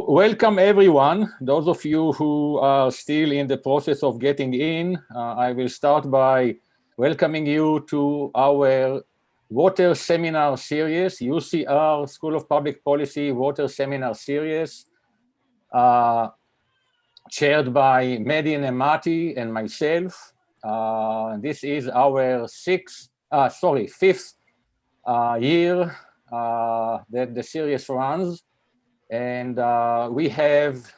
Welcome everyone. Those of you who are still in the process of getting in, I will start by welcoming you to our Water Seminar Series, UCR School of Public Policy Water Seminar Series, chaired by Mehdi Nemati and myself. This is our fifth year that the series runs. And we have,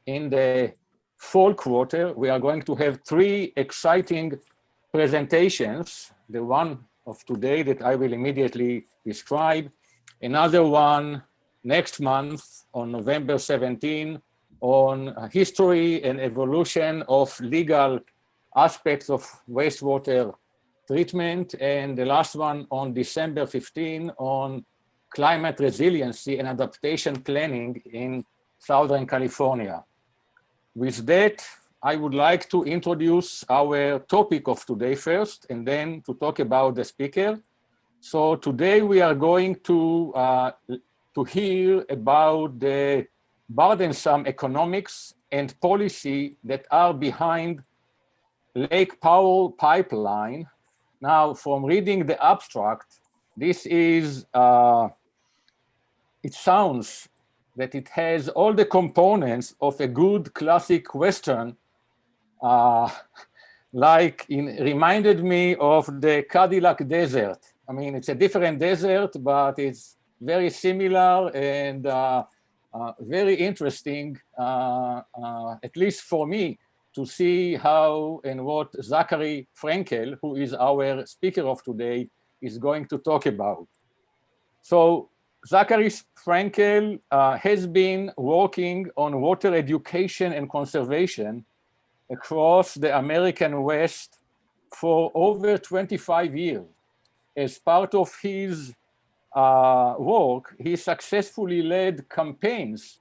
in the fall quarter, we are going to have 3 exciting presentations. The one of today that I will immediately describe, another one next month on November 17 on history and evolution of legal aspects of wastewater treatment, and the last one on December 15 on climate resiliency and adaptation planning in Southern California. With that, I would like to introduce our topic of today first, and then to talk about the speaker. So today we are going to hear about the burdensome economics and policy that are behind Lake Powell Pipeline. Now, from reading the abstract, this is it sounds that it has all the components of a good classic Western, reminded me of the Cadillac Desert. I mean, it's a different desert, but it's very similar and very interesting, at least for me, to see how and what Zachary Frankel, who is our speaker of today, is going to talk about. So, Zachary Frankel has been working on water education and conservation across the American West for over 25 years. As part of his work, he successfully led campaigns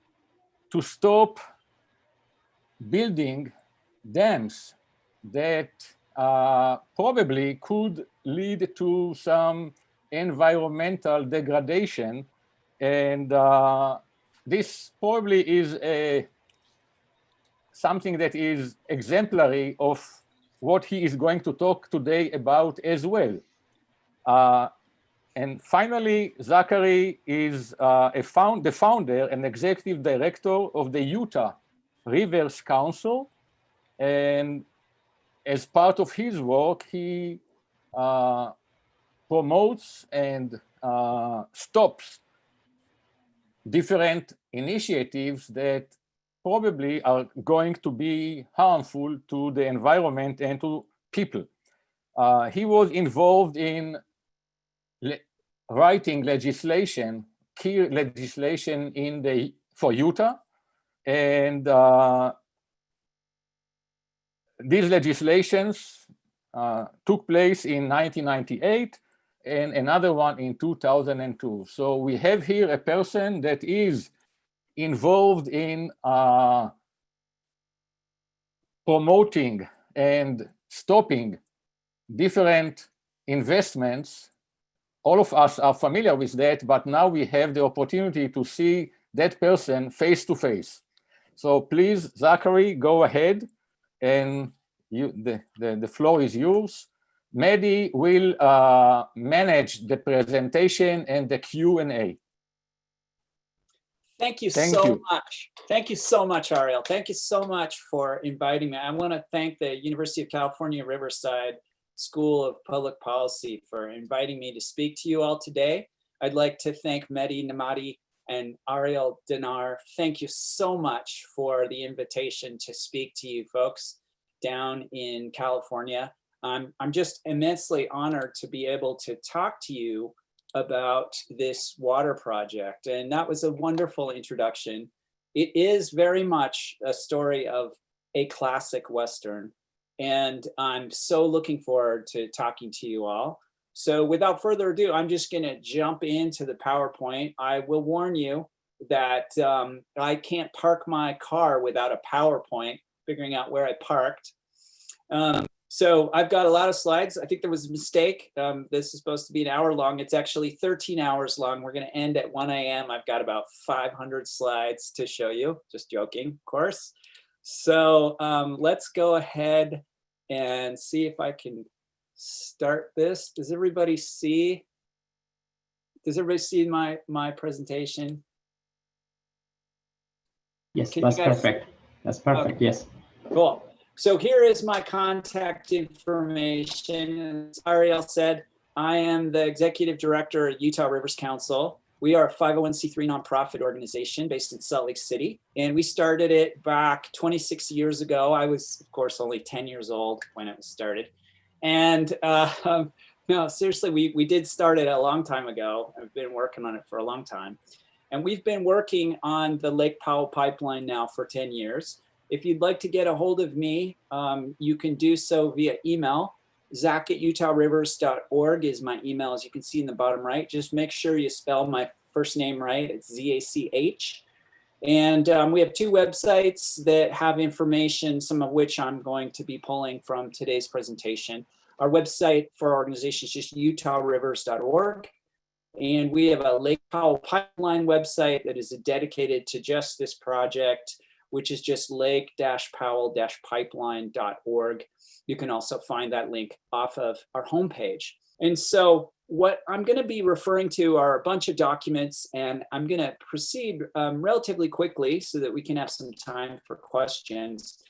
to stop building dams that probably could lead to some environmental degradation. And this probably is something that is exemplary of what he is going to talk today about as well. And finally, Zachary is the founder and executive director of the Utah Rivers Council. And as part of his work, he promotes and stops different initiatives that probably are going to be harmful to the environment and to people. He was involved in writing legislation, key legislation for Utah, and these legislations took place in 1998 and another one in 2002. So we have here a person that is involved in promoting and stopping different investments. All of us are familiar with that, but now we have the opportunity to see that person face to face. So please, Zachary, go ahead, and the floor is yours. Mehdi will manage the presentation and the Q&A. Thank you so much. Thank you so much, Ariel. Thank you so much for inviting me. I want to thank the University of California, Riverside School of Public Policy for inviting me to speak to you all today. I'd like to thank Mehdi Nemati and Ariel Dinar. Thank you so much for the invitation to speak to you folks down in California. I'm just immensely honored to be able to talk to you about this water project. And that was a wonderful introduction. It is very much a story of a classic Western. And I'm so looking forward to talking to you all. So without further ado, I'm just gonna jump into the PowerPoint. I will warn you that I can't park my car without a PowerPoint, figuring out where I parked. So I've got a lot of slides. I think there was a mistake. This is supposed to be an hour long. It's actually 13 hours long. We're going to end at 1 a.m. I've got about 500 slides to show you. Just joking, of course. So let's go ahead and see if I can start this. Does everybody see my presentation? Yes, that's perfect. That's perfect. Okay. Yes. Cool. So here is my contact information. As Ariel said, I am the executive director at Utah Rivers Council. We are a 501c3 nonprofit organization based in Salt Lake City. And we started it back 26 years ago. I was, of course, only 10 years old when it was started. And no, seriously, we did start it a long time ago. I've been working on it for a long time. And we've been working on the Lake Powell Pipeline now for 10 years. If you'd like to get a hold of me, you can do so via email. Zach@utahRivers.org is my email, as you can see in the bottom right. Just make sure you spell my first name right. It's Z-A-C-H. And we have 2 websites that have information, some of which I'm going to be pulling from today's presentation. Our website for our organization is just utahrivers.org. And we have a Lake Powell Pipeline website that is dedicated to just this project, which is just lake-powell-pipeline.org. You can also find that link off of our homepage. And so what I'm going to be referring to are a bunch of documents, and I'm going to proceed relatively quickly so that we can have some time for questions.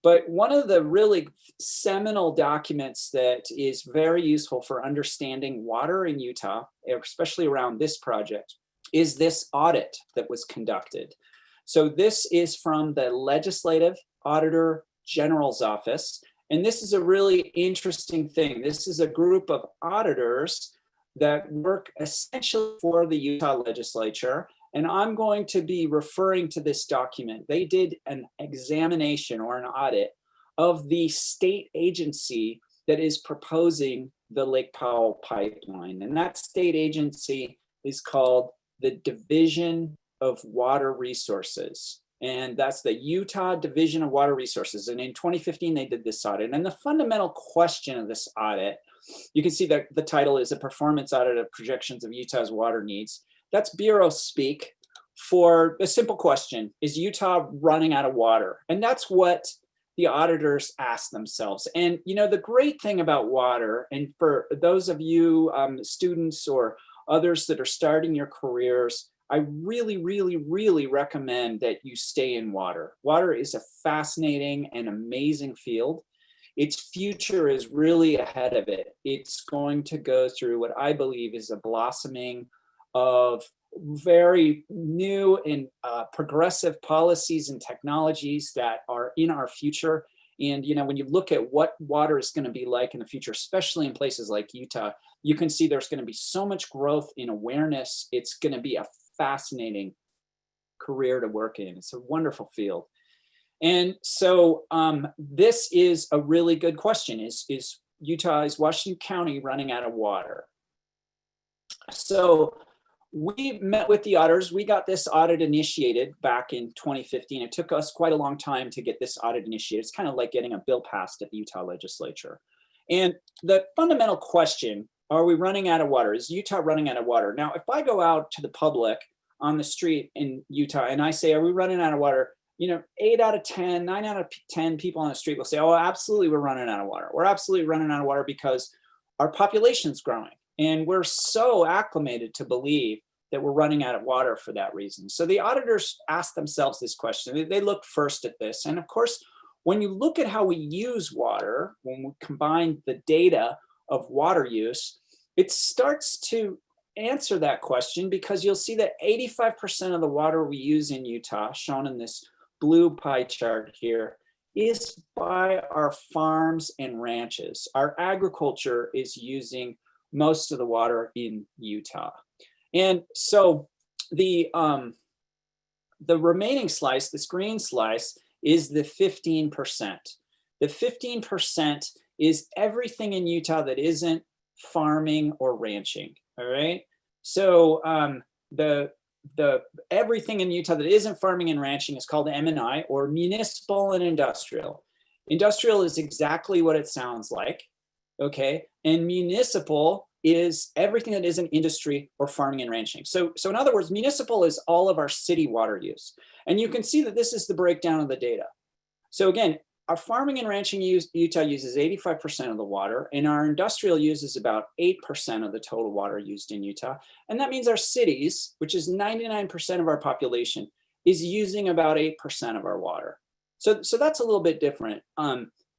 But one of the really seminal documents that is very useful for understanding water in Utah, especially around this project, is this audit that was conducted. So this is from the Legislative Auditor General's Office. And this is a really interesting thing. This is a group of auditors that work essentially for the Utah legislature. And I'm going to be referring to this document. They did an examination or an audit of the state agency that is proposing the Lake Powell Pipeline. And that state agency is called the Division of Water Resources. And that's the Utah Division of Water Resources. And in 2015, they did this audit. And the fundamental question of this audit, you can see that the title is a performance audit of projections of Utah's water needs. That's Bureau speak for a simple question: is Utah running out of water? And that's what the auditors ask themselves. And you know, the great thing about water, and for those of you students or others that are starting your careers, I really, really, really recommend that you stay in water. Water is a fascinating and amazing field. Its future is really ahead of it. It's going to go through what I believe is a blossoming of very new and progressive policies and technologies that are in our future. And you know, when you look at what water is going to be like in the future, especially in places like Utah, you can see there's going to be so much growth in awareness. It's going to be a fascinating career to work in. It's a wonderful field. And so this is a really good question. Is Washington County running out of water? So we met with the auditors. We got this audit initiated back in 2015. It took us quite a long time to get this audit initiated. It's kind of like getting a bill passed at the Utah legislature. And the fundamental question, are we running out of water? Is Utah running out of water? Now, if I go out to the public on the street in Utah and I say, are we running out of water? You know, 8 out of 10, 9 out of 10 people on the street will say, oh, absolutely, we're running out of water. We're absolutely running out of water because our population's growing. And we're so acclimated to believe that we're running out of water for that reason. So the auditors ask themselves this question. They look first at this. And of course, when you look at how we use water, when we combine the data of water use, it starts to answer that question, because you'll see that 85% of the water we use in Utah, shown in this blue pie chart here, is by our farms and ranches. Our agriculture is using most of the water in Utah. And so the remaining slice, this green slice, is the 15%. The 15% is everything in Utah that isn't farming or ranching, all right? So the everything in Utah that isn't farming and ranching is called M&I, or municipal and industrial. Industrial is exactly what it sounds like, okay? And municipal is everything that isn't industry or farming and ranching. So in other words, municipal is all of our city water use. And you can see that this is the breakdown of the data. So again, our farming and ranching Utah uses 85% of the water, and our industrial uses about 8% of the total water used in Utah. And that means our cities, which is 99% of our population, is using about 8% of our water. So that's a little bit different.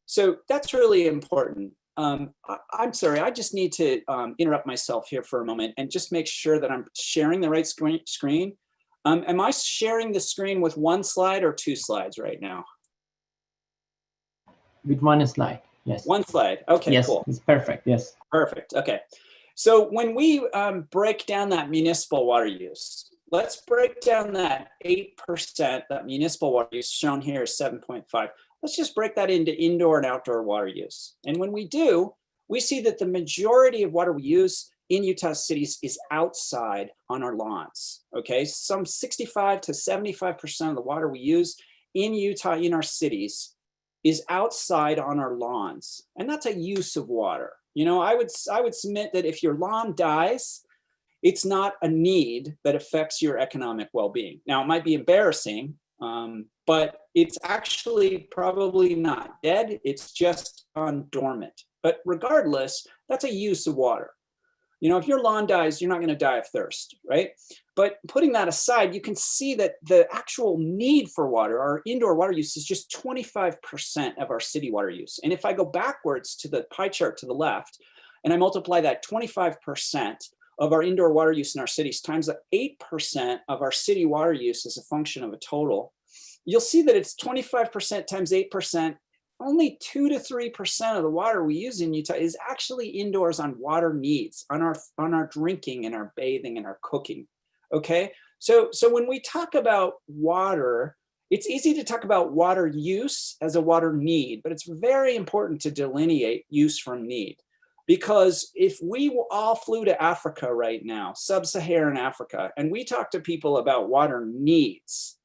So that's really important. I'm sorry, I just need to interrupt myself here for a moment and just make sure that I'm sharing the right screen. Am I sharing the screen with one slide or two slides right now? With one slide, yes. One slide, okay, yes, cool. It's perfect, yes. Perfect, okay. So when we break down that municipal water use, let's break down that 8%, that municipal water use shown here is 7.5. Let's just break that into indoor and outdoor water use. And when we do, we see that the majority of water we use in Utah cities is outside on our lawns, okay? Some 65 to 75% of the water we use in Utah in our cities is outside on our lawns. And that's a use of water. You know, I would submit that if your lawn dies, it's not a need that affects your economic well-being. Now, it might be embarrassing, but it's actually probably not dead. It's just on dormant. But regardless, that's a use of water. You know, if your lawn dies, you're not going to die of thirst, right? But putting that aside, you can see that the actual need for water, our indoor water use, is just 25% of our city water use. And if I go backwards to the pie chart to the left, and I multiply that 25% of our indoor water use in our cities times the 8% of our city water use as a function of a total, you'll see that it's 25% times 8%. Only 2 to 3% of the water we use in Utah is actually indoors on water needs, on our drinking and our bathing and our cooking. Okay, so when we talk about water, it's easy to talk about water use as a water need, but it's very important to delineate use from need. Because if we all flew to Africa right now, sub-Saharan Africa, and we talk to people about water needs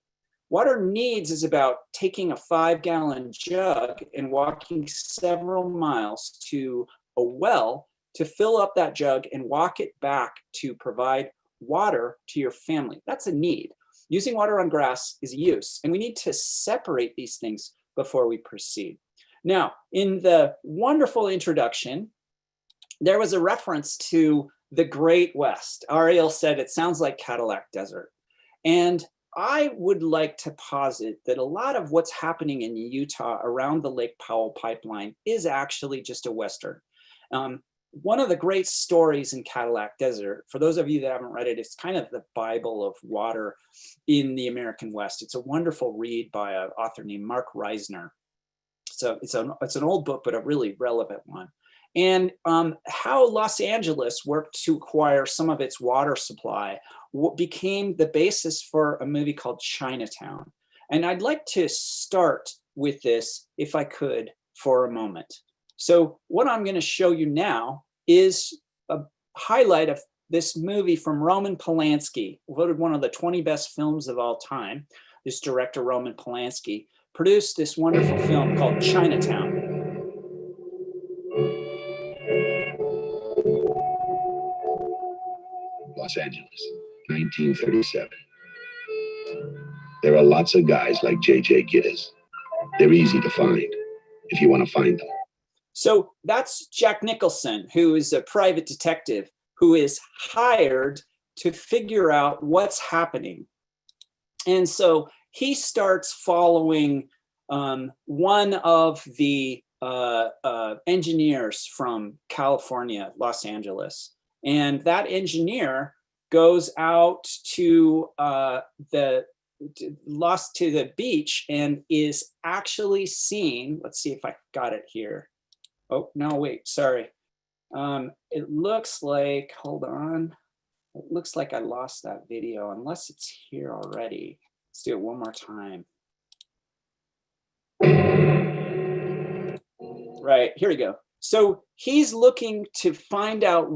is about taking a 5-gallon jug and walking several miles to a well to fill up that jug and walk it back to provide water to your family. That's a need. Using water on grass is a use, and we need to separate these things before we proceed. Now, in the wonderful introduction, there was a reference to the Great West. Ariel said it sounds like Cadillac Desert. And I would like to posit that a lot of what's happening in Utah around the Lake Powell Pipeline is actually just a Western. One of the great stories in Cadillac Desert, for those of you that haven't read it, it's kind of the Bible of water in the American West. It's a wonderful read by an author named Mark Reisner. So it's an old book, but a really relevant one. And how Los Angeles worked to acquire some of its water supply became the basis for a movie called Chinatown. And I'd like to start with this, if I could, for a moment. So what I'm going to show you now is a highlight of this movie from Roman Polanski, voted one of the 20 best films of all time. This director, Roman Polanski, produced this wonderful film called Chinatown. Los Angeles, 1937. There are lots of guys like J.J. Gittes. They're easy to find if you want to find them. So that's Jack Nicholson, who is a private detective who is hired to figure out what's happening. And so he starts following one of the engineers from California, Los Angeles. And that engineer goes out to the beach and is actually seen. Let's see if I got it here. Oh, no, wait, sorry. It looks like, hold on. It looks like I lost that video, unless it's here already. Let's do it one more time. Right, here we go. So he's looking to find out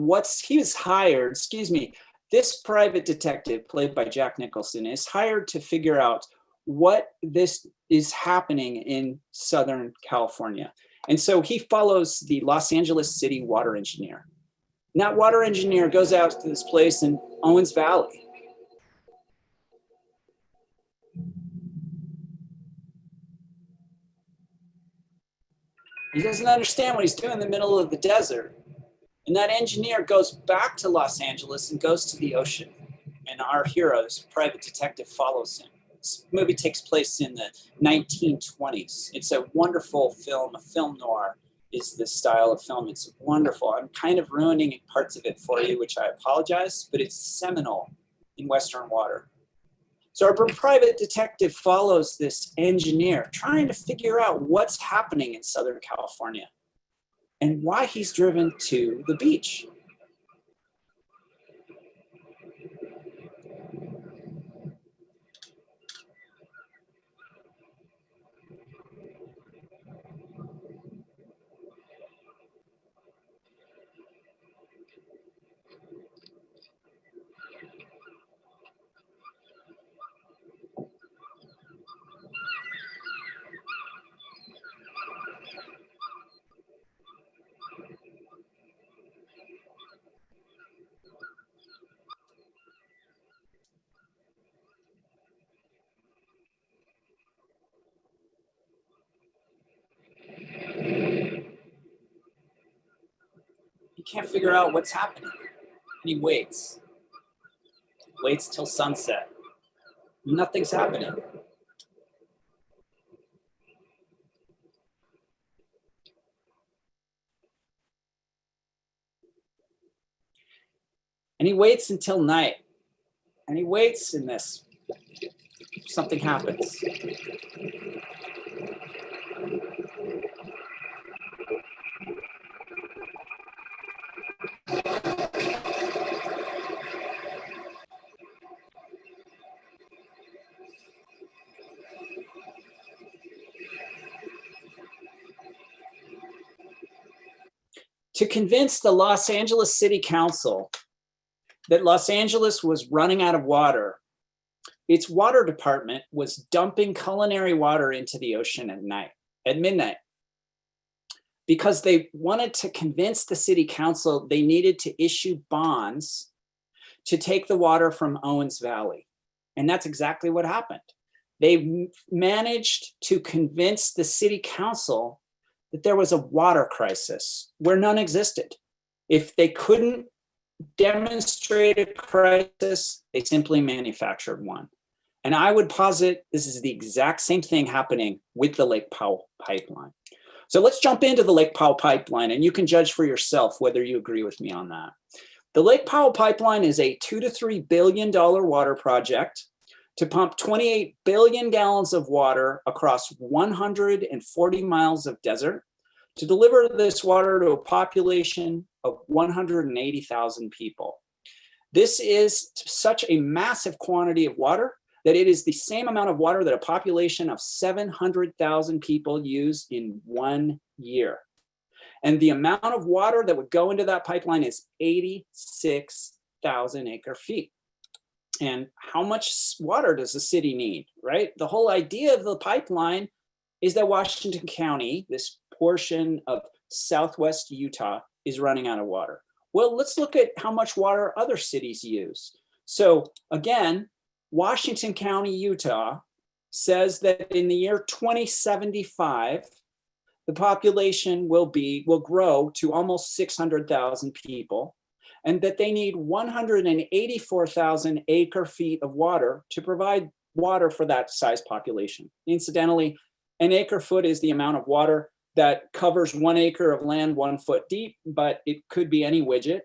he was hired, excuse me, this private detective played by Jack Nicholson is hired to figure out what this is happening in Southern California. And so he follows the Los Angeles City water engineer. And that water engineer goes out to this place in Owens Valley. He doesn't understand what he's doing in the middle of the desert. And that engineer goes back to Los Angeles and goes to the ocean. And our hero, this private detective, follows him. This movie takes place in the 1920s. It's a wonderful film. A film noir is this style of film. It's wonderful. I'm kind of ruining parts of it for you, which I apologize, but it's seminal in Western water. So our private detective follows this engineer trying to figure out what's happening in Southern California and why he's driven to the beach. He can't figure out what's happening. And he waits. Waits till sunset. Nothing's happening. And he waits until night. And he waits in this. Something happens. To convince the Los Angeles City Council that Los Angeles was running out of water, its water department was dumping culinary water into the ocean at midnight. Because they wanted to convince the city council they needed to issue bonds to take the water from Owens Valley. And that's exactly what happened. They managed to convince the city council that there was a water crisis where none existed. If they couldn't demonstrate a crisis, they simply manufactured one. And I would posit this is the exact same thing happening with the Lake Powell Pipeline. So let's jump into the Lake Powell Pipeline, and you can judge for yourself whether you agree with me on that. The Lake Powell Pipeline is a $2 to $3 billion water project to pump 28 billion gallons of water across 140 miles of desert to deliver this water to a population of 180,000 people. This is such a massive quantity of water that it is the same amount of water that a population of 700,000 people use in 1 year. And the amount of water that would go into that pipeline is 86,000 acre feet. And how much water does the city need, right? The whole idea of the pipeline is that Washington County, this portion of Southwest Utah, is running out of water. Well, let's look at how much water other cities use. So again, Washington County, Utah says that in the year 2075, the population will grow to almost 600,000 people, and that they need 184,000 acre feet of water to provide water for that size population. Incidentally, an acre foot is the amount of water that covers 1 acre of land 1 foot deep, but it could be any widget.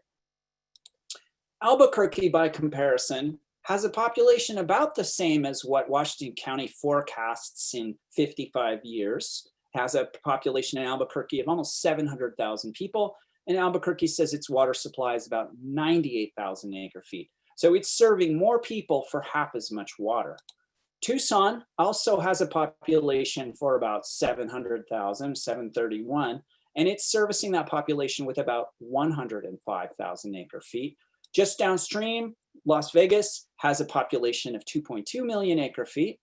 Albuquerque, by comparison, has a population about the same as what Washington County forecasts in 55 years. Has a population in Albuquerque of almost 700,000 people. And Albuquerque says its water supply is about 98,000 acre feet. So it's serving more people for half as much water. Tucson also has a population for about 700,000, 731, and it's servicing that population with about 105,000 acre feet. Just downstream, Las Vegas has a population of 2.2 million acre feet,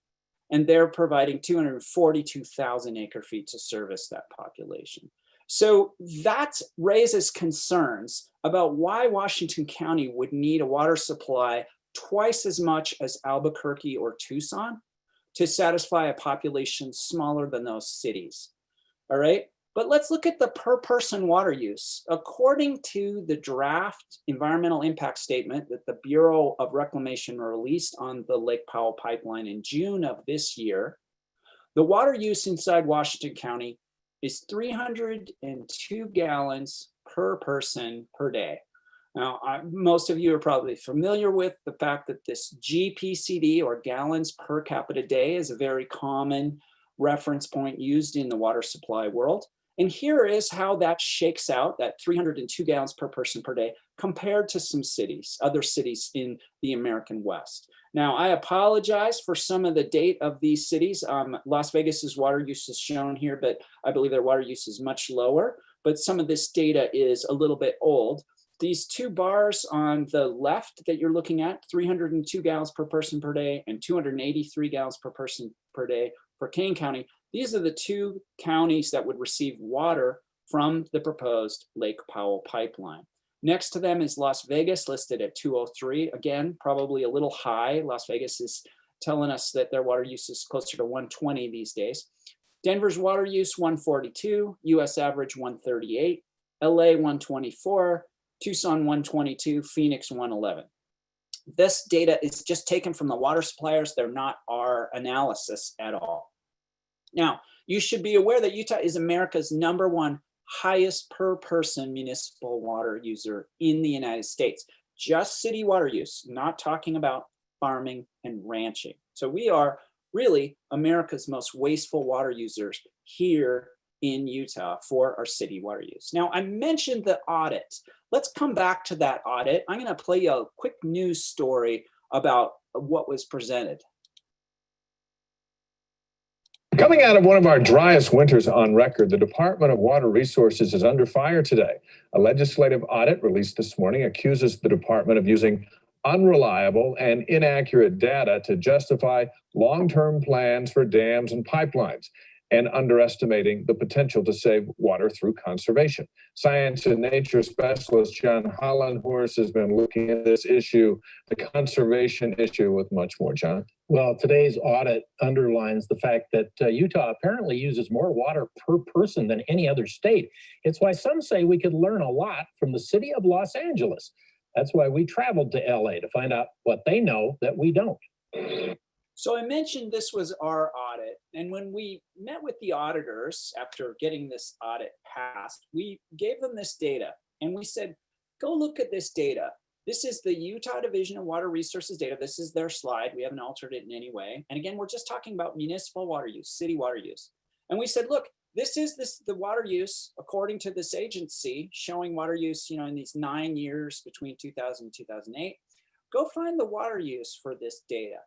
and they're providing 242,000 acre feet to service that population. So that raises concerns about why Washington County would need a water supply twice as much as Albuquerque or Tucson to satisfy a population smaller than those cities. All right, but let's look at the per person water use. According to the draft environmental impact statement that the Bureau of Reclamation released on the Lake Powell Pipeline in June of this year, the water use inside Washington County is 302 gallons per person per day. Now, most of you are probably familiar with the fact that this GPCD, or gallons per capita day, is a very common reference point used in the water supply world. And here is how that shakes out, that 302 gallons per person per day, compared to some cities, other cities in the American West. Now, I apologize for some of the date of these cities. Las Vegas's water use is shown here, but I believe their water use is much lower. But some of this data is a little bit old. These two bars on the left that you're looking at, 302 gallons per person per day and 283 gallons per person per day for Kane County, these are the two counties that would receive water from the proposed Lake Powell Pipeline. Next to them is Las Vegas, listed at 203. Again, probably a little high. Las Vegas is telling us that their water use is closer to 120 these days. Denver's water use, 142. US average, 138. LA, 124. Tucson, 122. Phoenix, 111. This data is just taken from the water suppliers. They're not our analysis at all. Now, you should be aware that Utah is America's #1 highest per person municipal water user in the United States. Just city water use, not talking about farming and ranching. So we are really America's most wasteful water users here in Utah for our city water use. Now, I mentioned the audit. Let's come back to that audit. I'm going to play you a quick news story about what was presented. Coming out of one of our driest winters on record, the Department of Water Resources is under fire today. A legislative audit released this morning accuses the department of using unreliable and inaccurate data to justify long-term plans for dams and pipelines, and underestimating the potential to save water through conservation. Science and nature specialist John Hollenhorst has been looking at this issue, the conservation issue, with much more. John? Well, today's audit underlines the fact that Utah apparently uses more water per person than any other state. It's why some say we could learn a lot from the city of Los Angeles. That's why we traveled to LA to find out what they know that we don't. So I mentioned this was our audit, and when we met with the auditors after getting this audit passed, we gave them this data and we said, go look at this data. This is the Utah Division of Water Resources data. This is their slide. We haven't altered it in any way. And again, we're just talking about municipal water use, city water use. And we said, look, this is the water use according to this agency, showing water use, in these 9 years between 2000 and 2008. Go find the water use for this data.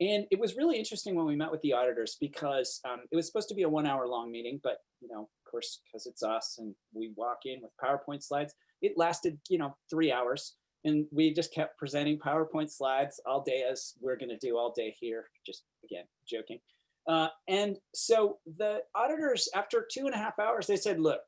And it was really interesting when we met with the auditors, because it was supposed to be a 1 hour long meeting, but of course, because it's us and we walk in with PowerPoint slides, it lasted 3 hours, and we just kept presenting PowerPoint slides all day, as we're going to do all day here. Just again, joking. And so the auditors, after 2.5 hours, they said, look,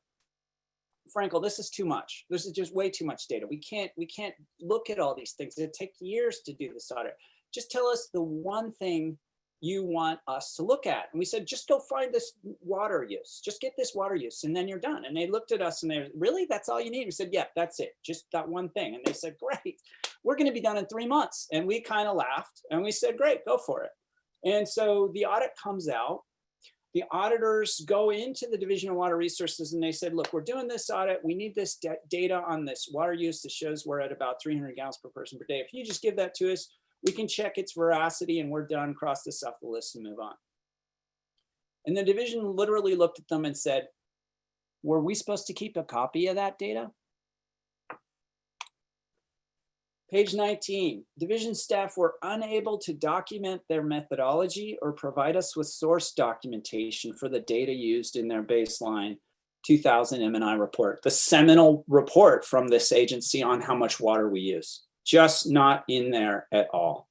Frankel, this is too much. This is just way too much data. We can't look at all these things. It'd take years to do this audit. Just tell us the one thing you want us to look at. And we said, just go find this water use. Just get this water use, and then you're done. And they looked at us and they, really, that's all you need? We said, yeah, that's it. Just that one thing. And they said, great, we're going to be done in 3 months. And we kind of laughed and we said, great, go for it. And so the audit comes out. The auditors go into the Division of Water Resources and they said, look, we're doing this audit. We need this data on this water use that shows we're at about 300 gallons per person per day. If you just give that to us, we can check its veracity and we're done, cross this off the list and move on. And the division literally looked at them and said, were we supposed to keep a copy of that data? Page 19, division staff were unable to document their methodology or provide us with source documentation for the data used in their baseline 2000 M&I report, the seminal report from this agency on how much water we use. Just not in there at all.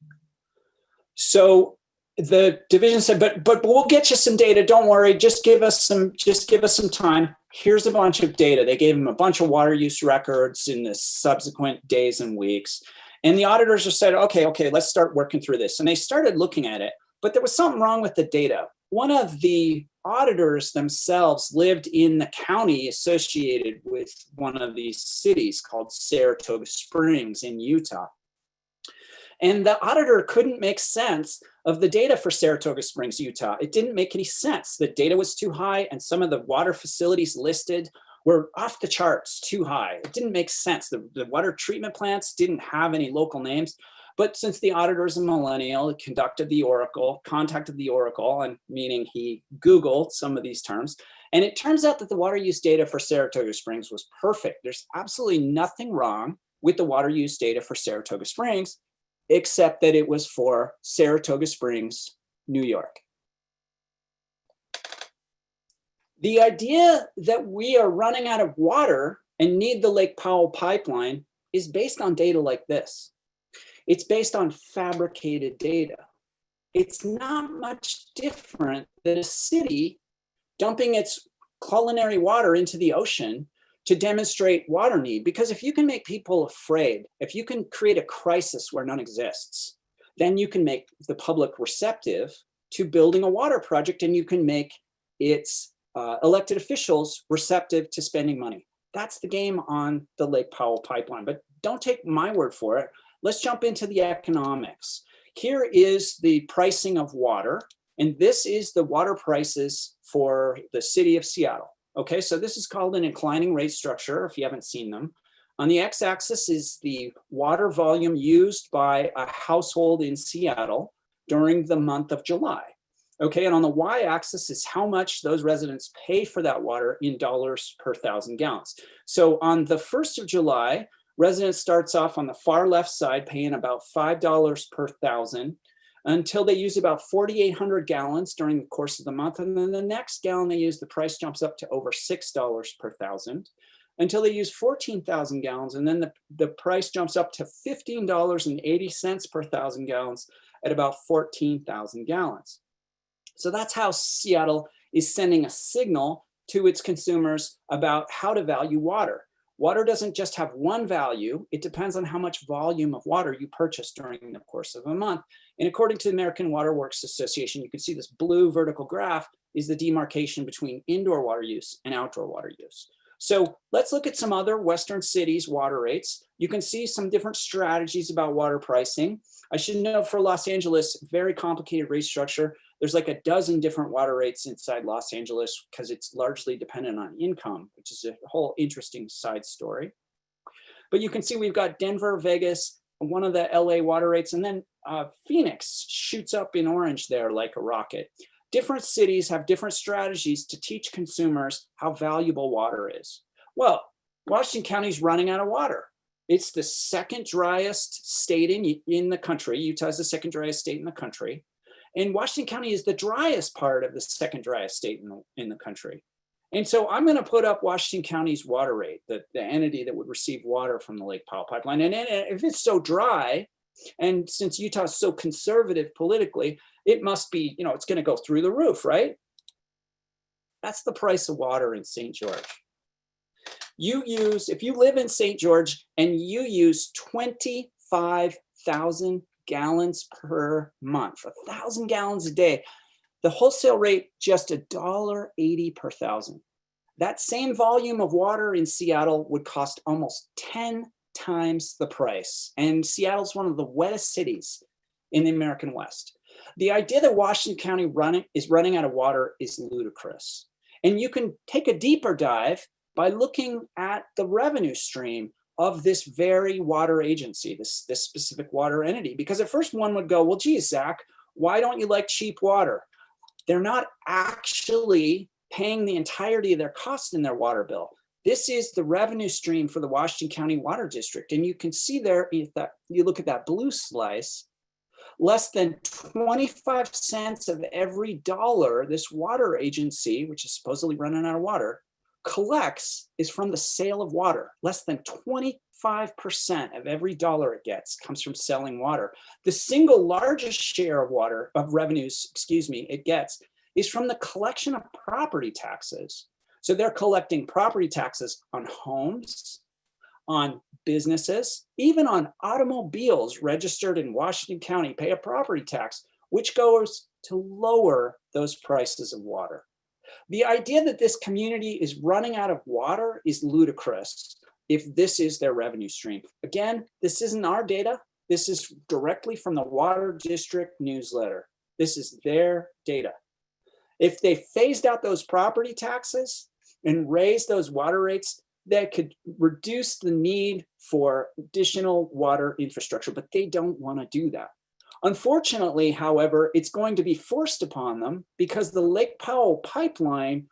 So The division said, but we'll get you some data. Don't worry. Just give us some time. Here's a bunch of data. They gave him a bunch of water use records in the subsequent days and weeks. And the auditors just said, okay, let's start working through this. And they started looking at it, but there was something wrong with the data. One of the auditors themselves lived in the county associated with one of these cities called Saratoga Springs in Utah. And the auditor couldn't make sense of the data for Saratoga Springs, Utah. It didn't make any sense. The data was too high, and some of the water facilities listed were off the charts, too high. It didn't make sense. The water treatment plants didn't have any local names. But since the auditor is a millennial, he contacted the Oracle, and meaning he Googled some of these terms. And it turns out that the water use data for Saratoga Springs was perfect. There's absolutely nothing wrong with the water use data for Saratoga Springs, except that it was for Saratoga Springs, New York. The idea that we are running out of water and need the Lake Powell Pipeline is based on data like this. It's based on fabricated data. It's not much different than a city dumping its culinary water into the ocean to demonstrate water need. Because if you can make people afraid, if you can create a crisis where none exists, then you can make the public receptive to building a water project, and you can make its elected officials receptive to spending money. That's the game on the Lake Powell Pipeline. But don't take my word for it. Let's jump into the economics. Here is the pricing of water, and this is the water prices for the city of Seattle. Okay, so this is called an inclining rate structure, if you haven't seen them. On the x-axis is the water volume used by a household in Seattle during the month of July. Okay, and on the y-axis is how much those residents pay for that water in dollars per 1,000 gallons. So on the 1st of July, residents starts off on the far left side paying about $5 per 1,000 until they use about 4,800 gallons during the course of the month. And then the next gallon they use, the price jumps up to over $6 per 1,000 until they use 14,000 gallons. And then the price jumps up to $15.80 per 1,000 gallons at about 14,000 gallons. So that's how Seattle is sending a signal to its consumers about how to value water. Water doesn't just have one value. It depends on how much volume of water you purchase during the course of a month. And according to the American Water Works Association, you can see this blue vertical graph is the demarcation between indoor water use and outdoor water use. So let's look at some other Western cities' water rates. You can see some different strategies about water pricing. I should note for Los Angeles, very complicated rate structure. There's like a dozen different water rates inside Los Angeles because it's largely dependent on income, which is a whole interesting side story. But you can see we've got Denver, Vegas, one of the LA water rates, and then Phoenix shoots up in orange there like a rocket. Different cities have different strategies to teach consumers how valuable water is. Well, Washington County's running out of water. It's the second driest state in the country. Utah is the second driest state in the country. And Washington County is the driest part of the second driest state in the country. And so I'm going to put up Washington County's water rate, the entity that would receive water from the Lake Powell Pipeline. And if it's so dry, and since Utah is so conservative politically, it must be, it's going to go through the roof, right? That's the price of water in St. George. If you live in St. George and you use 25,000 gallons per month, 1,000 gallons a day, the wholesale rate just $1.80 per 1,000. That same volume of water in Seattle would cost almost 10 times the price. And Seattle's one of the wettest cities in the American West. The idea that Washington County is running out of water is ludicrous. And you can take a deeper dive by looking at the revenue stream of this very water agency, this specific water entity. Because at first one would go, well, geez, Zach, why don't you like cheap water? They're not actually paying the entirety of their cost in their water bill. This is the revenue stream for the Washington County Water District. And you can see there, if you look at that blue slice, less than 25 cents of every dollar this water agency, which is supposedly running out of water, collects is from the sale of water. Less than 25% of every dollar it gets comes from selling water. The single largest share of revenues, it gets is from the collection of property taxes. So they're collecting property taxes on homes, on businesses, even on automobiles registered in Washington County, pay a property tax, which goes to lower those prices of water. The idea that this community is running out of water is ludicrous if this is their revenue stream. Again, this isn't our data. This is directly from the Water District newsletter. This is their data. If they phased out those property taxes and raised those water rates, that could reduce the need for additional water infrastructure, but they don't want to do that. Unfortunately, however, it's going to be forced upon them because the Lake Powell Pipeline,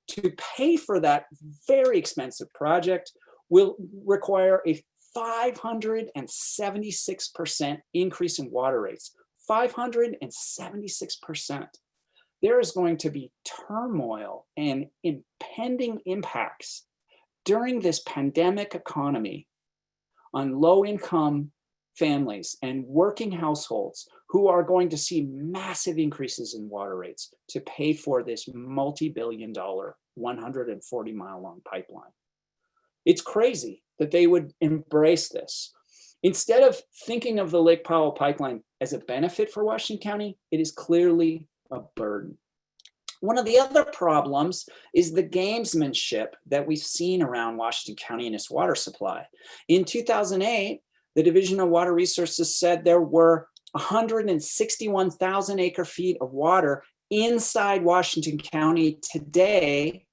to pay for that very expensive project, will require a 576% increase in water rates. 576%. There is going to be turmoil and impending impacts during this pandemic economy on low-income families and working households who are going to see massive increases in water rates to pay for this multi-billion-dollar 140-mile-long pipeline. It's crazy that they would embrace this. Instead of thinking of the Lake Powell Pipeline as a benefit for Washington County, it is clearly a burden. One of the other problems is the gamesmanship that we've seen around Washington County and its water supply. In 2008, the Division of Water Resources said there were 161,000 acre feet of water inside Washington County today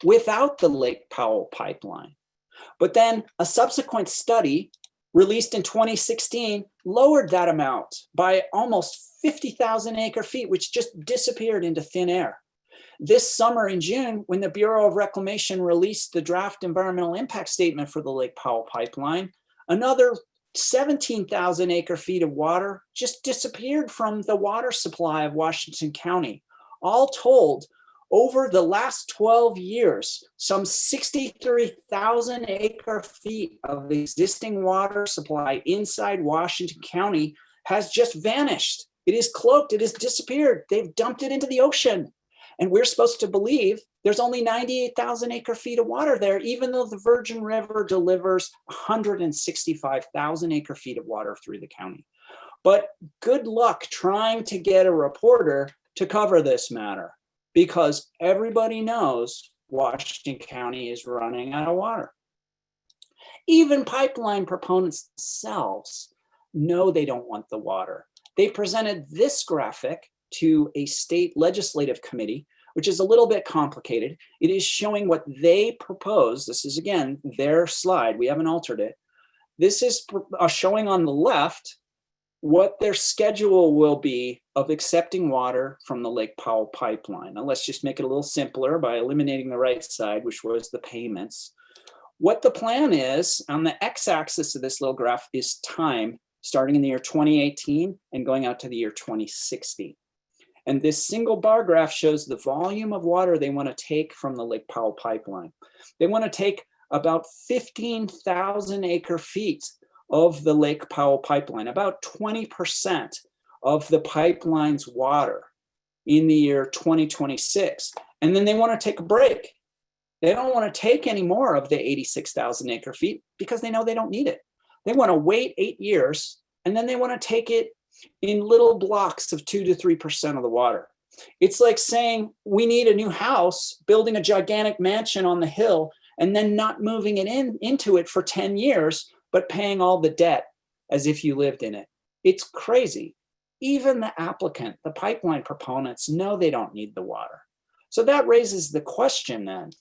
without the Lake Powell Pipeline. But then a subsequent study released in 2016 lowered that amount by almost 50,000 acre feet, which just disappeared into thin air. This summer in June, when the Bureau of Reclamation released the draft environmental impact statement for the Lake Powell Pipeline, another 17,000 acre feet of water just disappeared from the water supply of Washington County. All told, over the last 12 years, some 63,000 acre feet of existing water supply inside Washington County has just vanished. It is cloaked, it has disappeared. They've dumped it into the ocean. And we're supposed to believe there's only 98,000 acre feet of water there, even though the Virgin River delivers 165,000 acre feet of water through the county. But good luck trying to get a reporter to cover this matter, because everybody knows Washington County is running out of water. Even pipeline proponents themselves know they don't want the water. They presented this graphic to a state legislative committee, which is a little bit complicated. It is showing what they propose. This is, again, their slide. We haven't altered it. This is showing on the left what their schedule will be of accepting water from the Lake Powell Pipeline. Now let's just make it a little simpler by eliminating the right side, which was the payments. What the plan is, on the x-axis of this little graph is time, starting in the year 2018 and going out to the year 2060. And this single bar graph shows the volume of water they want to take from the Lake Powell Pipeline. They want to take about 15,000 acre feet of the Lake Powell Pipeline, about 20% of the pipeline's water in the year 2026. And then they want to take a break. They don't want to take any more of the 86,000 acre feet because they know they don't need it. They want to wait 8 years, and then they want to take it in little blocks of 2 to 3% of the water. It's like saying we need a new house, building a gigantic mansion on the hill, and then not moving it into it for 10 years, but paying all the debt as if you lived in it. It's crazy. Even the applicant, the pipeline proponents, know they don't need the water. So that raises the question then,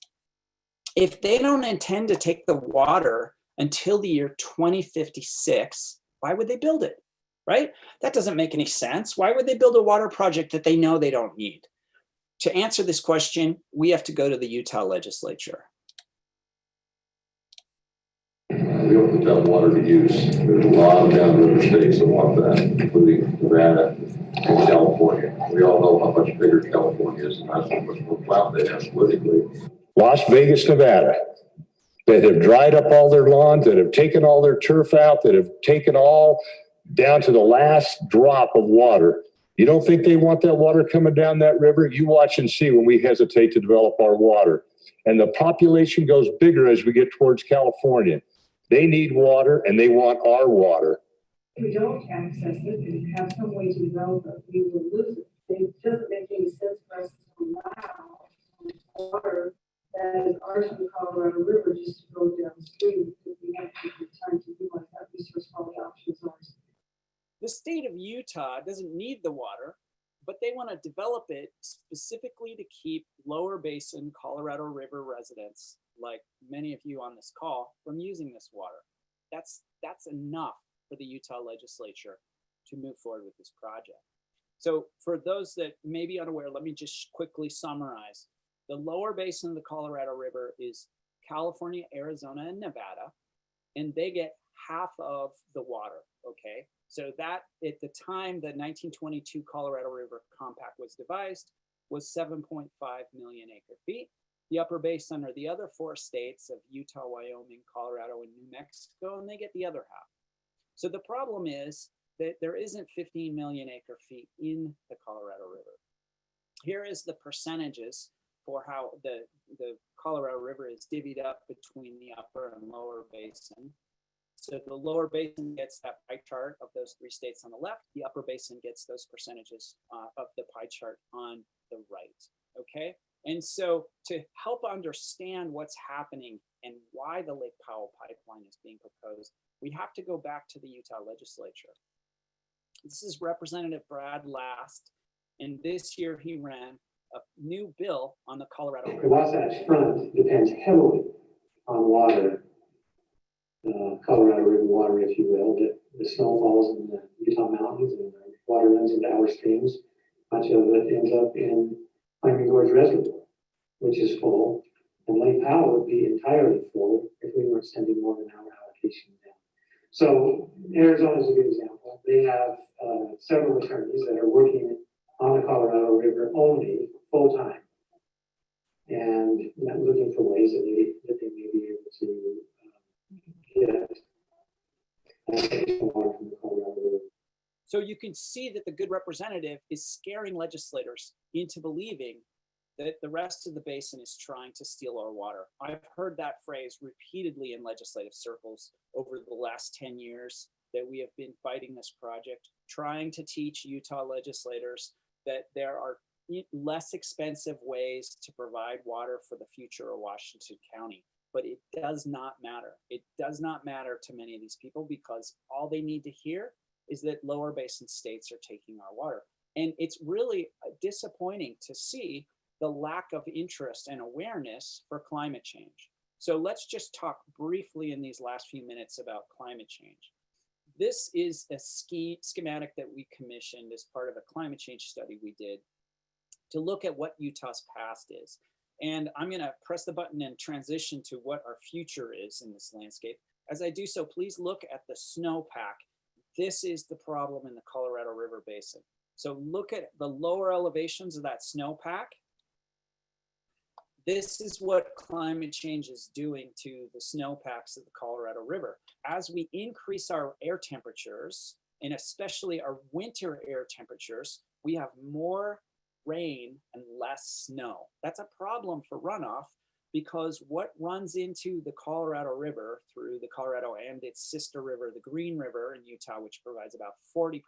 if they don't intend to take the water until the year 2056, why would they build it, right? That doesn't make any sense. Why would they build a water project that they know they don't need? To answer this question, we have to go to the Utah legislature. We opened up water to use. There's a lot of downriver states that want that, including Nevada and California. We all know how much bigger California is and how much more clout they have politically. Las Vegas, Nevada, that have dried up all their lawns, that have taken all their turf out, that have taken all down to the last drop of water. You don't think they want that water coming down that river? You watch and see when we hesitate to develop our water. And the population goes bigger as we get towards California. They need water and they want our water. If we don't access it and have some way to develop it, we will lose it. It doesn't make any sense for us to allow water that is ours from the Colorado River just to go downstream, because we have to take time to utilize that resource for all the options ours. The state of Utah doesn't need the water, but they want to develop it specifically to keep Lower Basin Colorado River residents, like many of you on this call, from using this water. That's enough for the Utah legislature to move forward with this project. So for those that may be unaware, let me just quickly summarize. The lower basin of the Colorado River is California, Arizona, and Nevada, and they get half of the water, okay? So that at the time the 1922 Colorado River Compact was devised was 7.5 million acre feet. The upper basin are the other 4 states of Utah, Wyoming, Colorado, and New Mexico, and they get the other half. So the problem is that there isn't 15 million acre feet in the Colorado River. Here is the percentages for how the Colorado River is divvied up between the upper and lower basin. So the lower basin gets that pie chart of those 3 states on the left. The upper basin gets those percentages of the pie chart on the right, okay? And so to help understand what's happening and why the Lake Powell Pipeline is being proposed, we have to go back to the Utah legislature. This is Representative Brad Last, and this year he ran a new bill on the Colorado River. The Wasatch Front depends heavily on water, Colorado River water, if you will. The snow falls in the Utah mountains and the water runs into our streams. Much of it ends up in Climbing Gorge Reservoir, which is full. And Lake Powell would be entirely full if we weren't sending more than our allocation down. So Arizona is a good example. They have several attorneys that are working on the Colorado River only full time, and looking for ways that they may be able to get water from the Colorado River. So you can see that the good representative is scaring legislators into believing that the rest of the basin is trying to steal our water. I've heard that phrase repeatedly in legislative circles over the last 10 years that we have been fighting this project, trying to teach Utah legislators that there are less expensive ways to provide water for the future of Washington County. But it does not matter. It does not matter to many of these people, because all they need to hear is that lower basin states are taking our water. And it's really disappointing to see the lack of interest and awareness for climate change. So let's just talk briefly in these last few minutes about climate change. This is a schematic that we commissioned as part of a climate change study we did to look at what Utah's past is. And I'm gonna press the button and transition to what our future is in this landscape. As I do so, please look at the snowpack. This is the problem in the Colorado River Basin. So look at the lower elevations of that snowpack. This is what climate change is doing to the snowpacks of the Colorado River. As we increase our air temperatures, and especially our winter air temperatures, we have more rain and less snow. That's a problem for runoff, because what runs into the Colorado River through the Colorado and its sister river, the Green River in Utah, which provides about 40%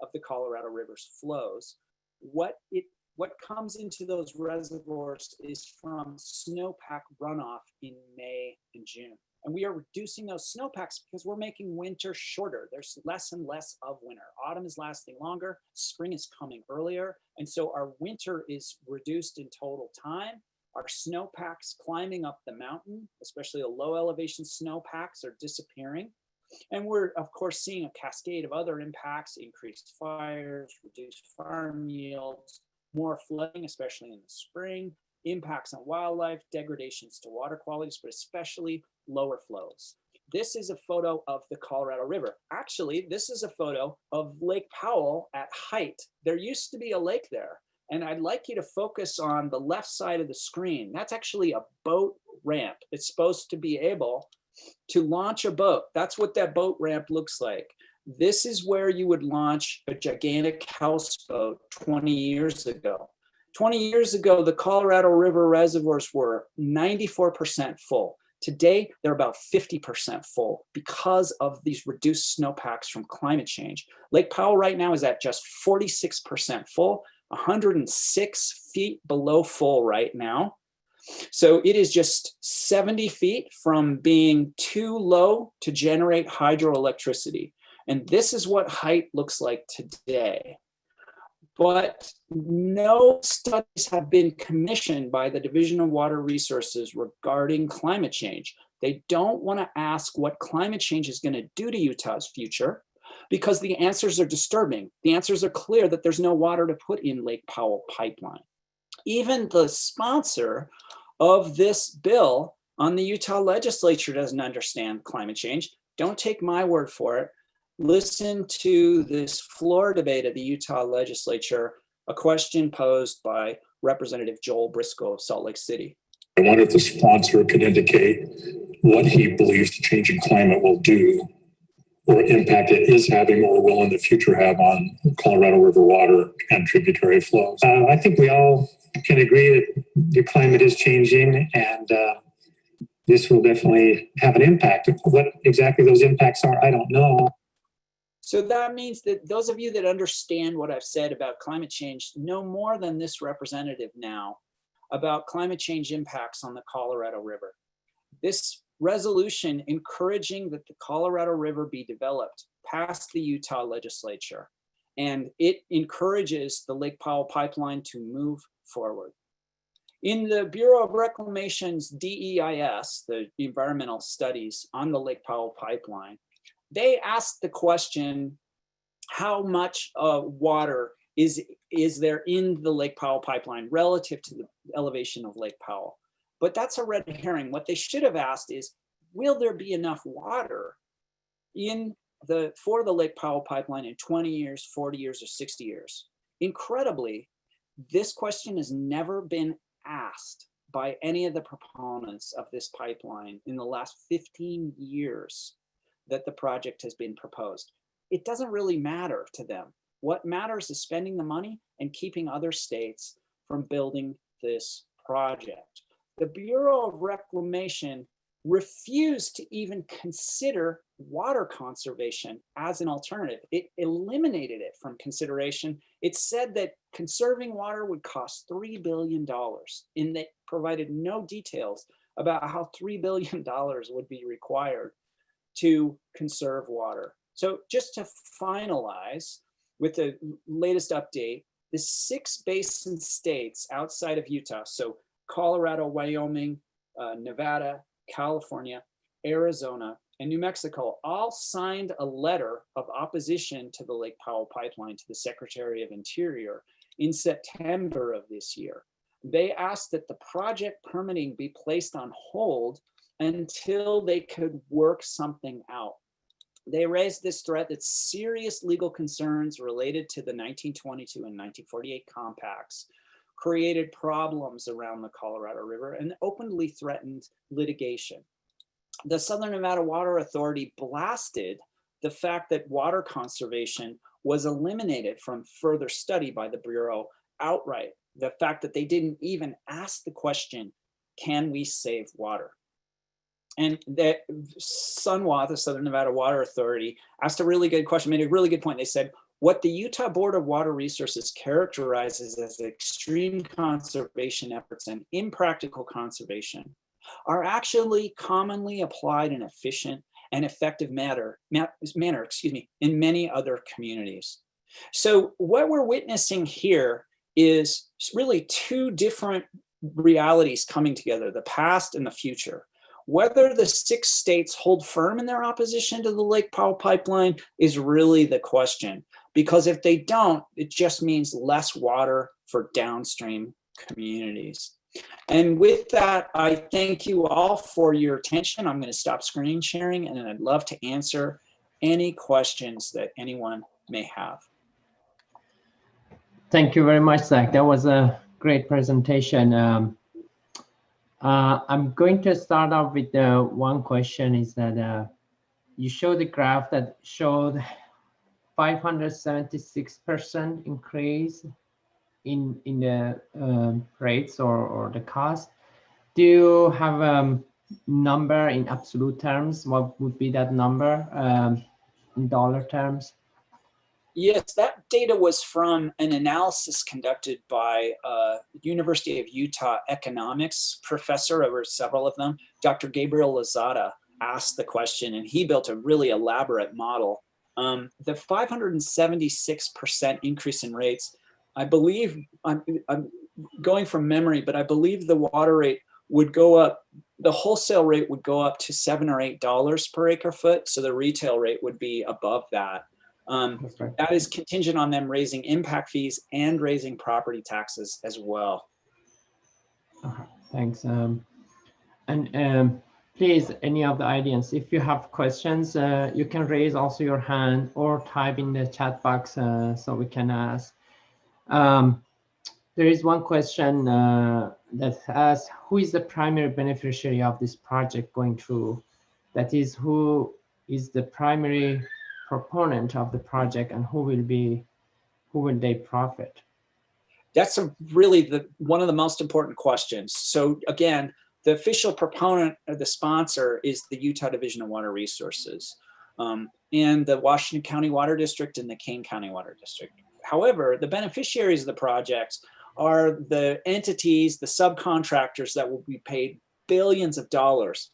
of the Colorado River's flows, what comes into those reservoirs is from snowpack runoff in May and June. And we are reducing those snowpacks because we're making winter shorter. There's less and less of winter. Autumn is lasting longer, spring is coming earlier. And so our winter is reduced in total time. Our snowpacks climbing up the mountain, especially the low elevation snowpacks, are disappearing. And we're of course seeing a cascade of other impacts: increased fires, reduced farm yields, more flooding, especially in the spring, impacts on wildlife, degradations to water qualities, but especially lower flows. This is a photo of the Colorado River. Actually, this is a photo of Lake Powell at height. There used to be a lake there, And I'd like you to focus on the left side of the screen. That's actually a boat ramp. It's supposed to be able to launch a boat. That's what that boat ramp looks like. This is where you would launch a gigantic houseboat 20 years ago. 20 years ago, the Colorado River reservoirs were 94% full. Today, they're about 50% full because of these reduced snowpacks from climate change. Lake Powell right now is at just 46% full, 106 feet below full right now. So it is just 70 feet from being too low to generate hydroelectricity. And this is what height looks like today. But no studies have been commissioned by the Division of Water Resources regarding climate change. They don't want to ask what climate change is going to do to Utah's future, because the answers are disturbing. The answers are clear that there's no water to put in Lake Powell Pipeline. Even the sponsor of this bill on the Utah legislature doesn't understand climate change. Don't take my word for it. Listen to this floor debate of the Utah legislature, a question posed by Representative Joel Briscoe of Salt Lake City. I wonder if the sponsor could indicate what he believes the changing climate will do or impact it is having or will in the future have on Colorado River water and tributary flows. I think we all can agree that the climate is changing, and this will definitely have an impact. What exactly those impacts are, I don't know. So that means that those of you that understand what I've said about climate change know more than this representative now about climate change impacts on the Colorado River. This resolution encouraging that the Colorado River be developed passed the Utah legislature, and it encourages the Lake Powell Pipeline to move forward. In the Bureau of Reclamation's DEIS, the environmental studies on the Lake Powell Pipeline, they asked the question, how much water is there in the Lake Powell Pipeline relative to the elevation of Lake Powell? But that's a red herring. What they should have asked is, will there be enough water for the Lake Powell Pipeline in 20 years, 40 years, or 60 years? Incredibly, this question has never been asked by any of the proponents of this pipeline in the last 15 years that the project has been proposed. It doesn't really matter to them. What matters is spending the money and keeping other states from building this project. The Bureau of Reclamation refused to even consider water conservation as an alternative. It eliminated it from consideration. It said that conserving water would cost $3 billion, and they provided no details about how $3 billion would be required to conserve water. So just to finalize with the latest update, the 6 basin states outside of Utah, so Colorado, Wyoming, Nevada, California, Arizona, and New Mexico all signed a letter of opposition to the Lake Powell Pipeline to the Secretary of Interior in September of this year. They asked that the project permitting be placed on hold until they could work something out. They raised this threat that serious legal concerns related to the 1922 and 1948 compacts created problems around the Colorado River and openly threatened litigation. The Southern Nevada Water Authority blasted the fact that water conservation was eliminated from further study by the Bureau outright. The fact that they didn't even ask the question, can we save water? And that SUNWA, the Southern Nevada Water Authority, asked a really good question, made a really good point. They said, what the Utah Board of Water Resources characterizes as extreme conservation efforts and impractical conservation are actually commonly applied in efficient and effective manner, in many other communities. So what we're witnessing here is really 2 different realities coming together, the past and the future. Whether the 6 states hold firm in their opposition to the Lake Powell Pipeline is really the question, because if they don't, it just means less water for downstream communities. And with that, I thank you all for your attention. I'm going to stop screen sharing, and I'd love to answer any questions that anyone may have. Thank you very much, Zach. That was a great presentation. I'm going to start off with one question is that you showed the graph that showed 576% increase in the rates or the cost. Do you have a number in absolute terms? What would be that number in dollar terms? Yes, that data was from an analysis conducted by University of Utah economics professor, over several of them. Dr. Gabriel Lozada asked the question, and he built a really elaborate model. The 576% increase in rates, I believe, I'm going from memory, but I believe the water rate would go up, the wholesale rate would go up to $7 or $8 per acre foot. So the retail rate would be above that. That is contingent on them raising impact fees and raising property taxes as well. Thanks. Please, any of the audience, if you have questions, you can raise also your hand or type in the chat box so we can ask. There is one question that asks, who is the primary beneficiary of this project going through? That is, who is the primary proponent of the project and who will they profit? That's really one of the most important questions. So again, the official proponent or the sponsor is the Utah Division of Water Resources and the Washington County Water District and the Kane County Water District. However, the beneficiaries of the projects are the entities, the subcontractors that will be paid billions of dollars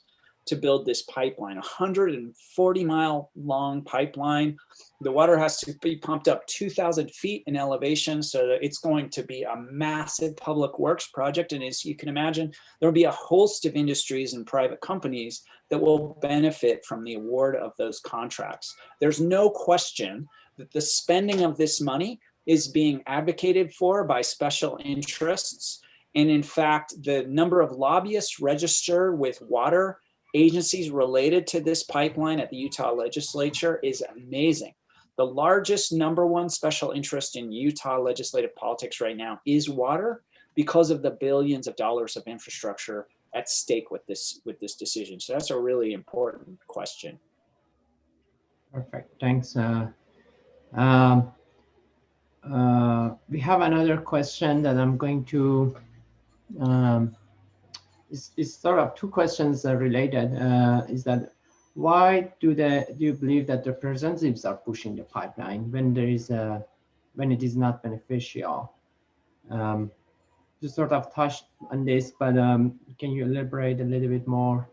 to build this pipeline, 140-mile long pipeline. The water has to be pumped up 2,000 feet in elevation, so that it's going to be a massive public works project. And as you can imagine, there'll be a host of industries and private companies that will benefit from the award of those contracts. There's no question that the spending of this money is being advocated for by special interests. And in fact, the number of lobbyists registered with water agencies related to this pipeline at the Utah legislature is amazing. The largest #1 special interest in Utah legislative politics right now is water, because of the billions of dollars of infrastructure at stake with this decision. So that's a really important question. Perfect, thanks. We have another question that I'm going to it's sort of two questions related. Is that why do you believe that the representatives are pushing the pipeline when it is not beneficial? You sort of touched on this, but can you elaborate a little bit more?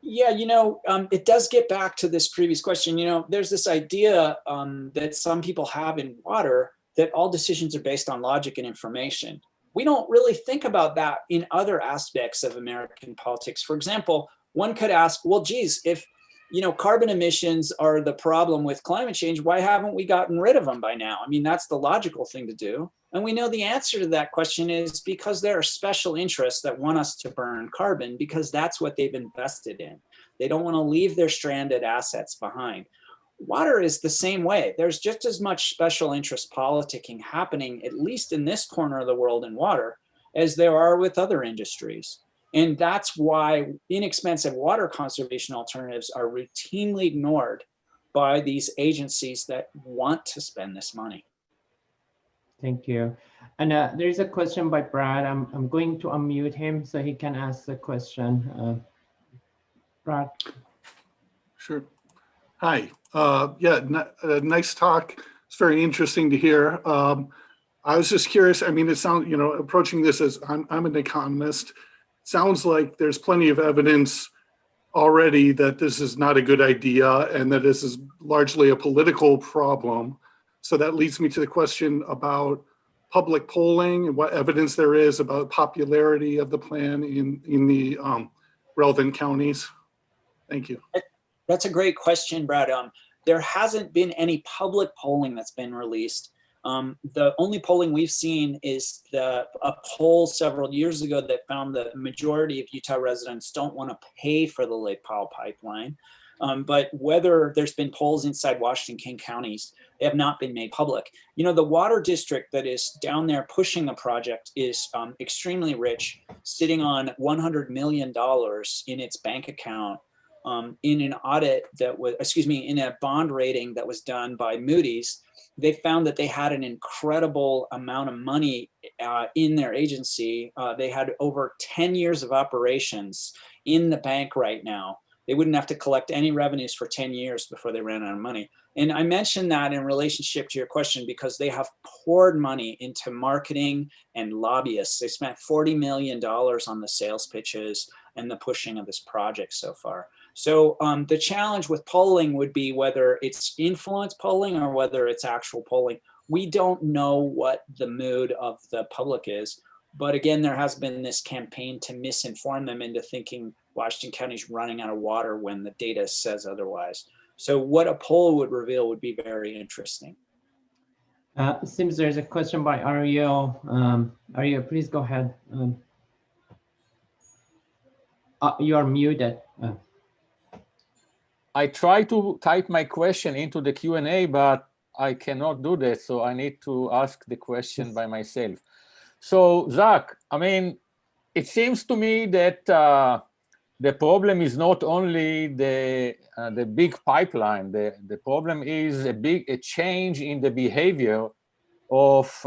Yeah, it does get back to this previous question. There's this idea that some people have in water that all decisions are based on logic and information. We don't really think about that in other aspects of American politics. For example, one could ask, well, geez, if carbon emissions are the problem with climate change, why haven't we gotten rid of them by now? I mean, that's the logical thing to do. And we know the answer to that question is because there are special interests that want us to burn carbon because that's what they've invested in. They don't want to leave their stranded assets behind. Water is the same way. There's just as much special interest politicking happening, at least in this corner of the world in water, as there are with other industries. And that's why inexpensive water conservation alternatives are routinely ignored by these agencies that want to spend this money. Thank you. And there is a question by Brad. I'm going to unmute him so he can ask the question. Brad. Sure. Hi. Nice talk. It's very interesting to hear. I was just curious. I mean, it sounds, approaching this as I'm an economist. Sounds like there's plenty of evidence already that this is not a good idea and that this is largely a political problem. So that leads me to the question about public polling and what evidence there is about popularity of the plan in the relevant counties. Thank you. That's a great question, Brad. There hasn't been any public polling that's been released. The only polling we've seen is a poll several years ago that found the majority of Utah residents don't want to pay for the Lake Powell Pipeline. But whether there's been polls inside Washington, King counties, They have not been made public. You know, the water district that is down there pushing the project is extremely rich, sitting on $100 million in its bank account in an audit that was, in a bond rating that was done by Moody's. They found that they had an incredible amount of money in their agency. They had over 10 years of operations in the bank right now. They wouldn't have to collect any revenues for 10 years before they ran out of money. And I mentioned that in relationship to your question because they have poured money into marketing and lobbyists. They spent $40 million on the sales pitches and the pushing of this project so far. So the challenge with polling would be whether it's influence polling or whether it's actual polling. We don't know what the mood of the public is. But again, there has been this campaign to misinform them into thinking Washington County's running out of water when the data says otherwise. So what a poll would reveal would be very interesting. It seems there's a question by Ariel. Ariel, please go ahead. You are muted. I try to type my question into the Q&A, but I cannot do that. So I need to ask the question by myself. So Zach, I mean, it seems to me that the problem is not only the big pipeline. The problem is a change in the behavior of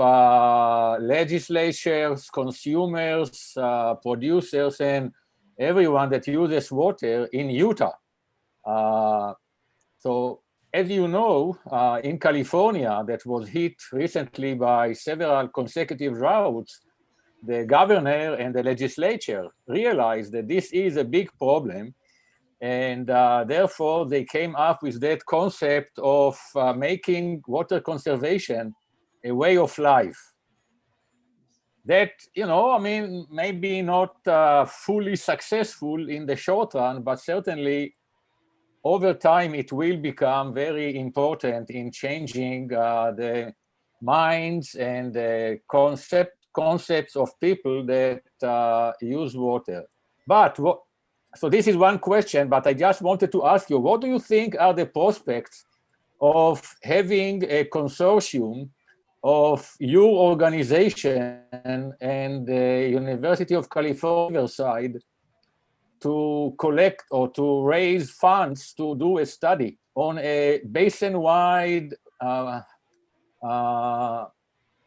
legislatures, consumers, producers, and everyone that uses water in Utah. So as you know, in California, that was hit recently by several consecutive droughts, the governor and the legislature realized that this is a big problem. And therefore, they came up with that concept of making water conservation a way of life. That, you know, I mean, maybe not fully successful in the short run, but certainly over time, it will become very important in changing the minds and the concepts of people that use water. But so this is one question, but I just wanted to ask you, what do you think are the prospects of having a consortium of your organization and the University of California Riverside to collect or to raise funds to do a study on a basin-wide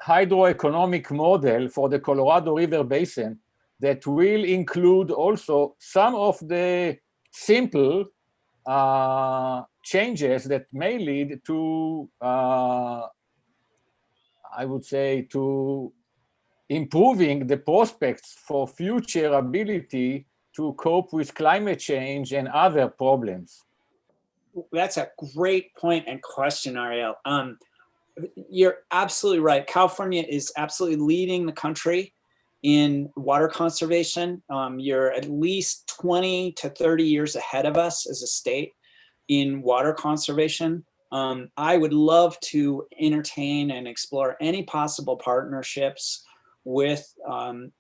hydroeconomic model for the Colorado River Basin that will include also some of the simple changes that may lead to, I would say, to improving the prospects for future ability to cope with climate change and other problems? That's a great point and question, Ariel. You're absolutely right. California is absolutely leading the country in water conservation. You're at least 20 to 30 years ahead of us as a state in water conservation. I would love to entertain and explore any possible partnerships with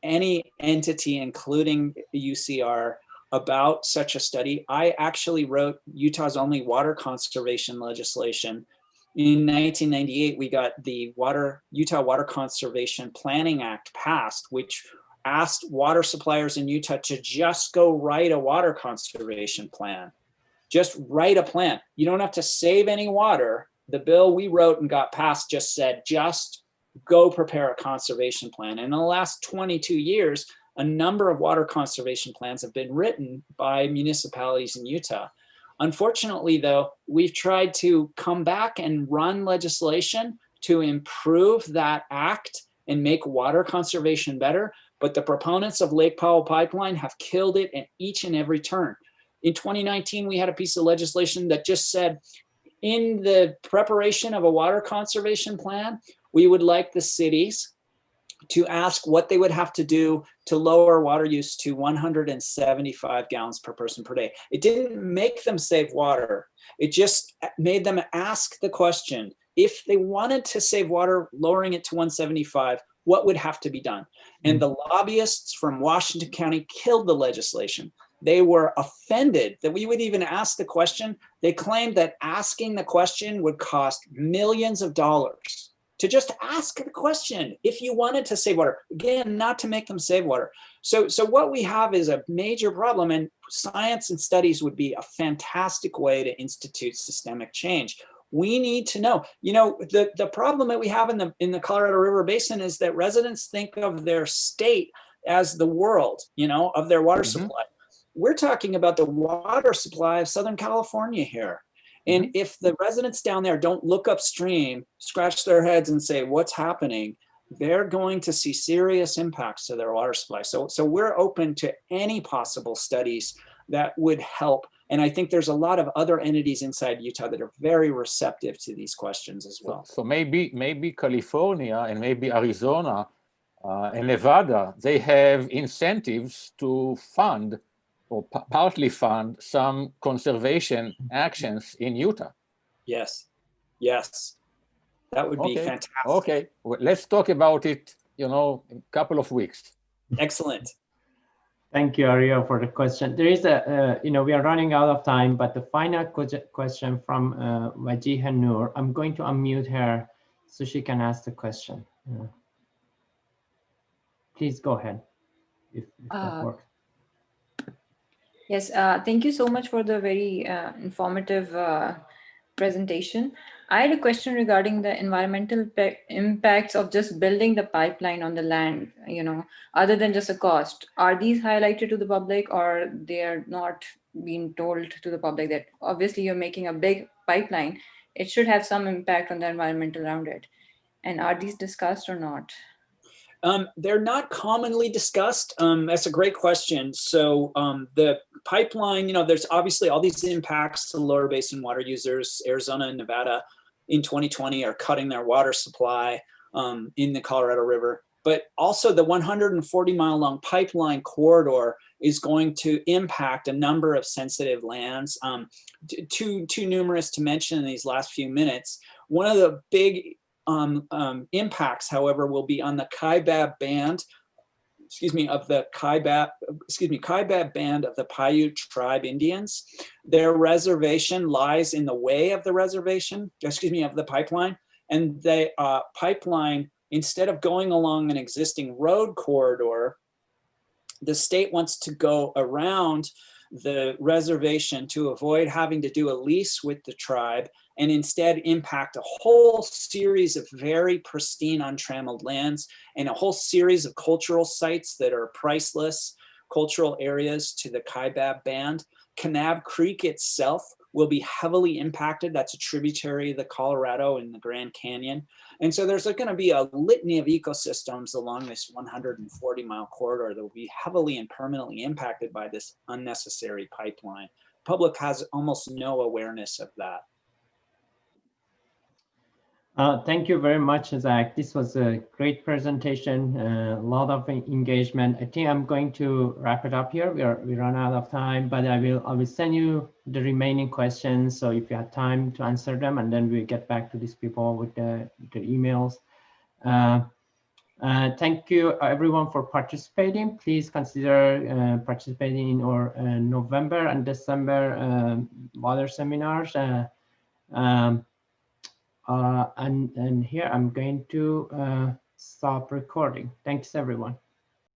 any entity, including UCR, about such a study. I actually wrote Utah's only water conservation legislation. In 1998, we got the Utah Water Conservation Planning Act passed, which asked water suppliers in Utah to just go write a water conservation plan. Just write a plan. You don't have to save any water. The bill we wrote and got passed just said, just go prepare a conservation plan. And in the last 22 years, a number of water conservation plans have been written by municipalities in Utah. Unfortunately, though, we've tried to come back and run legislation to improve that act and make water conservation better. But the proponents of Lake Powell Pipeline have killed it at each and every turn. In 2019, we had a piece of legislation that just said, in the preparation of a water conservation plan, we would like the cities to ask what they would have to do to lower water use to 175 gallons per person per day. It didn't make them save water. It just made them ask the question, if they wanted to save water, lowering it to 175, what would have to be done? And the lobbyists from Washington County killed the legislation. They were offended that we would even ask the question. They claimed that asking the question would cost millions of dollars to just ask the question if you wanted to save water. Again, not to make them save water. So what we have is a major problem, and science and studies would be a fantastic way to institute systemic change. We need to know, the problem that we have in the Colorado River Basin is that residents think of their state as the world, of their water supply. We're talking about the water supply of Southern California here. And if the residents down there don't look upstream, scratch their heads and say, what's happening, they're going to see serious impacts to their water supply. So we're open to any possible studies that would help. And I think there's a lot of other entities inside Utah that are very receptive to these questions as well. So maybe California and maybe Arizona and Nevada, they have incentives to fund or partly fund some conservation actions in Utah. Yes, that would be fantastic. Okay, well, let's talk about it, in a couple of weeks. Excellent. Thank you, Ariel, for the question. There is we are running out of time, but the final question from Wajiha Noor. I'm going to unmute her so she can ask the question. Please go ahead, if that works. Yes, thank you so much for the very informative presentation. I had a question regarding the environmental impacts of just building the pipeline on the land, other than just a cost. Are these highlighted to the public, or they are not being told to the public that obviously you're making a big pipeline, it should have some impact on the environment around it? And are these discussed or not? They're not commonly discussed. That's a great question. So the pipeline, there's obviously all these impacts to lower basin water users. Arizona and Nevada in 2020 are cutting their water supply in the Colorado River. But also the 140-mile long pipeline corridor is going to impact a number of sensitive lands, too numerous to mention in these last few minutes. One of the big impacts, however, will be on the Kaibab band, Kaibab band of the Paiute tribe Indians. Their reservation lies in the way of the of the pipeline, and the pipeline, instead of going along an existing road corridor, the state wants to go around the reservation to avoid having to do a lease with the tribe, and instead impact a whole series of very pristine untrammeled lands and a whole series of cultural sites that are priceless cultural areas to the Kaibab band. Kanab Creek itself will be heavily impacted. That's a tributary of the Colorado in the Grand Canyon. And so there's going to be a litany of ecosystems along this 140-mile corridor that will be heavily and permanently impacted by this unnecessary pipeline. Public has almost no awareness of that. Thank you very much, Zach. This was a great presentation, a lot of engagement. I think I'm going to wrap it up here. We run out of time, but I will send you the remaining questions. So if you have time to answer them, and then we'll get back to these people with the emails. Thank you everyone for participating. Please consider participating in our November and December water seminars. And here I'm going to stop recording. Thanks, everyone.